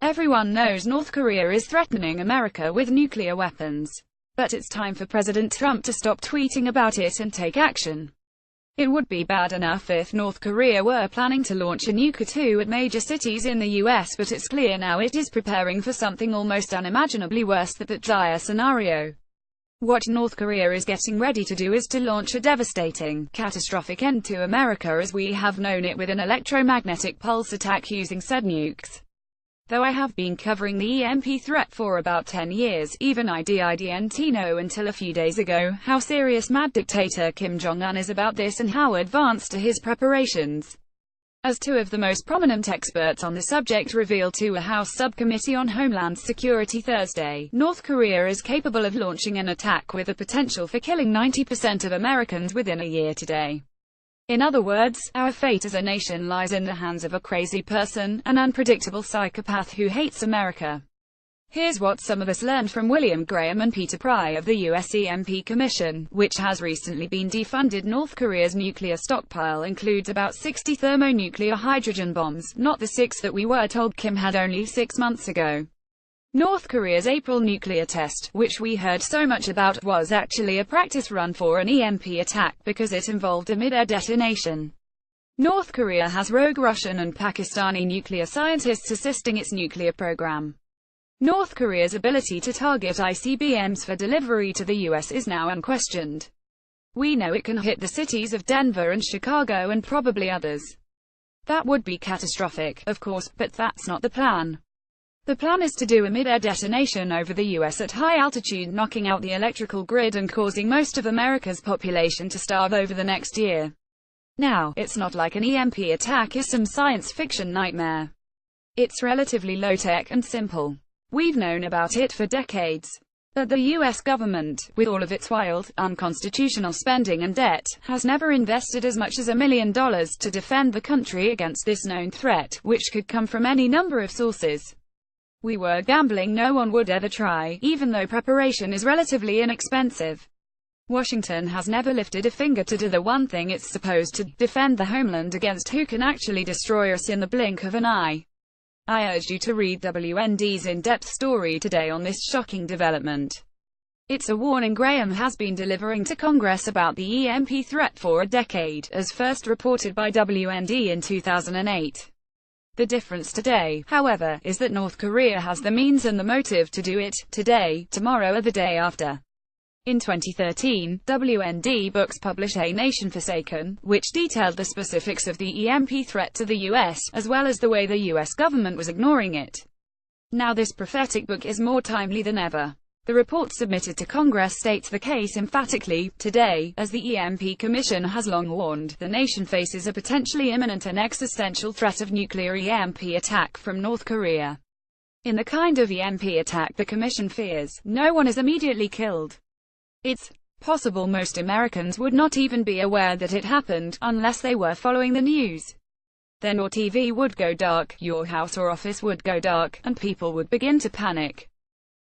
Everyone knows North Korea is threatening America with nuclear weapons. But it's time for President Trump to stop tweeting about it and take action. It would be bad enough if North Korea were planning to launch a nuke or two at major cities in the US, but it's clear now it is preparing for something almost unimaginably worse than that dire scenario. What North Korea is getting ready to do is to launch a devastating, catastrophic end to America as we have known it, with an electromagnetic pulse attack using said nukes. Though I have been covering the EMP threat for about 10 years, even I didn't know until a few days ago how serious mad dictator Kim Jong-un is about this and how advanced are his preparations. As two of the most prominent experts on the subject revealed to a House Subcommittee on Homeland Security Thursday, North Korea is capable of launching an attack with the potential for killing 90% of Americans within a year today. In other words, our fate as a nation lies in the hands of a crazy person, an unpredictable psychopath who hates America. Here's what some of us learned from William Graham and Peter Pry of the US EMP Commission, which has recently been defunded. North Korea's nuclear stockpile includes about 60 thermonuclear hydrogen bombs, not the 6 that we were told Kim had only 6 months ago. North Korea's April nuclear test, which we heard so much about, was actually a practice run for an EMP attack because it involved a mid-air detonation. North Korea has rogue Russian and Pakistani nuclear scientists assisting its nuclear program. North Korea's ability to target ICBMs for delivery to the US is now unquestioned. We know it can hit the cities of Denver and Chicago and probably others. That would be catastrophic, of course, but that's not the plan. The plan is to do a mid-air detonation over the US at high altitude, knocking out the electrical grid and causing most of America's population to starve over the next year. Now, it's not like an EMP attack is some science fiction nightmare. It's relatively low-tech and simple. We've known about it for decades. But the US government, with all of its wild, unconstitutional spending and debt, has never invested as much as $1 million to defend the country against this known threat, which could come from any number of sources. We were gambling no one would ever try, even though preparation is relatively inexpensive. Washington has never lifted a finger to do the one thing it's supposed to, defend the homeland against who can actually destroy us in the blink of an eye. I urge you to read WND's in-depth story today on this shocking development. It's a warning Graham has been delivering to Congress about the EMP threat for a decade, as first reported by WND in 2008. The difference today, however, is that North Korea has the means and the motive to do it, today, tomorrow or the day after. In 2013, WND books published A Nation Forsaken, which detailed the specifics of the EMP threat to the US, as well as the way the US government was ignoring it. Now this prophetic book is more timely than ever. The report submitted to Congress states the case emphatically, today, as the EMP Commission has long warned, the nation faces a potentially imminent and existential threat of nuclear EMP attack from North Korea. In the kind of EMP attack the Commission fears, no one is immediately killed. It's possible most Americans would not even be aware that it happened, unless they were following the news. Then your TV would go dark, your house or office would go dark, and people would begin to panic.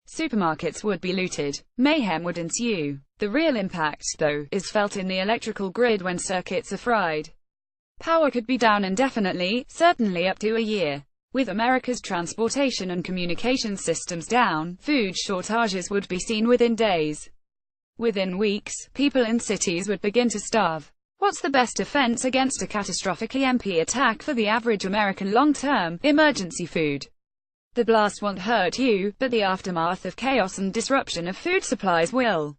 Supermarkets would be looted. Mayhem would ensue. The real impact, though, is felt in the electrical grid when circuits are fried. Power could be down indefinitely, certainly up to a year. With America's transportation and communication systems down, food shortages would be seen within days. Within weeks, people in cities would begin to starve. What's the best defense against a catastrophic EMP attack for the average American? Long-term, emergency food. The blast won't hurt you, but the aftermath of chaos and disruption of food supplies will.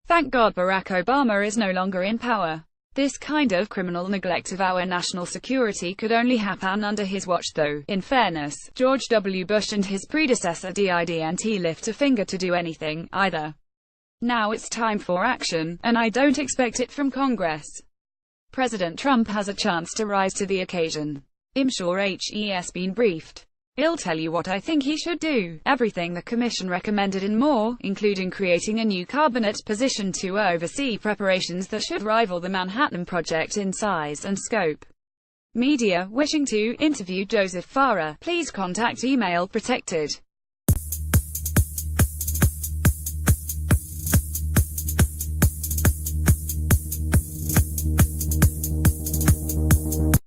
Thank God Barack Obama is no longer in power. This kind of criminal neglect of our national security could only happen under his watch, though. In fairness, George W. Bush and his predecessor didn't lift a finger to do anything, either. Now it's time for action, and I don't expect it from Congress. President Trump has a chance to rise to the occasion. I'm sure he's been briefed. He'll tell you what I think he should do, everything the Commission recommended and more, including creating a new cabinet position to oversee preparations that should rival the Manhattan Project in size and scope. Media wishing to interview Joseph Farah, please contact email protected.